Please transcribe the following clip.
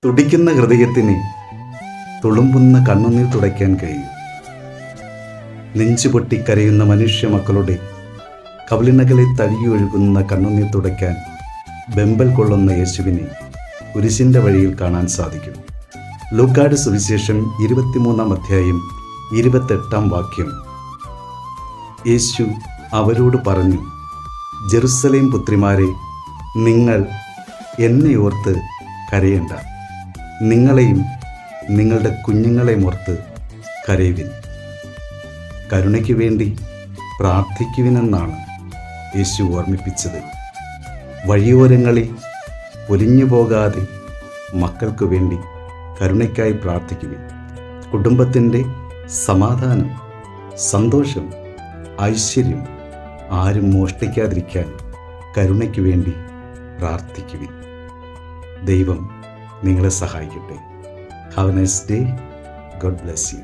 തുടിക്കുന്ന ഹൃദയത്തിന് തുളുമ്പുന്ന കണ്ണുനീർ തുടയ്ക്കാൻ കഴിയും. നെഞ്ചുപൊട്ടിക്കരയുന്ന മനുഷ്യ മക്കളുടെ കവിളിണകളെ തഴുകിയൊഴുകുന്ന കണ്ണുനീർ തുടയ്ക്കാൻ വെമ്പൽ കൊള്ളുന്ന യേശുവിനെ കുരിശിൻ്റെ വഴിയിൽ കാണാൻ സാധിക്കും. ലൂക്കായുടെ സുവിശേഷം 23-ാം അധ്യായം 28-ാം വാക്യം. യേശു അവരോട് പറഞ്ഞു, ജെറുസലേം പുത്രിമാരെ, നിങ്ങൾ എന്നെ ഓർത്ത് കരയേണ്ട, നിങ്ങളെയും നിങ്ങളുടെ കുഞ്ഞുങ്ങളെയും ഓർത്ത് കരയുവിൻ. കരുണയ്ക്ക് വേണ്ടി പ്രാർത്ഥിക്കുവിനെന്നാണ് യേശു ഓർമ്മിപ്പിച്ചത്. വഴിയോരങ്ങളിൽ പൊലിഞ്ഞു പോകാതെ മക്കൾക്ക് വേണ്ടി കരുണയ്ക്കായി പ്രാർത്ഥിക്കുവിൻ. കുടുംബത്തിൻ്റെ സമാധാനം, സന്തോഷം, ഐശ്വര്യം ആരും മോഷ്ടിക്കാതിരിക്കാൻ കരുണയ്ക്ക് വേണ്ടി പ്രാർത്ഥിക്കുവിൻ. ദൈവം നിങ്ങളെ സഹായിക്കട്ടെ. Have A nice day. God bless you.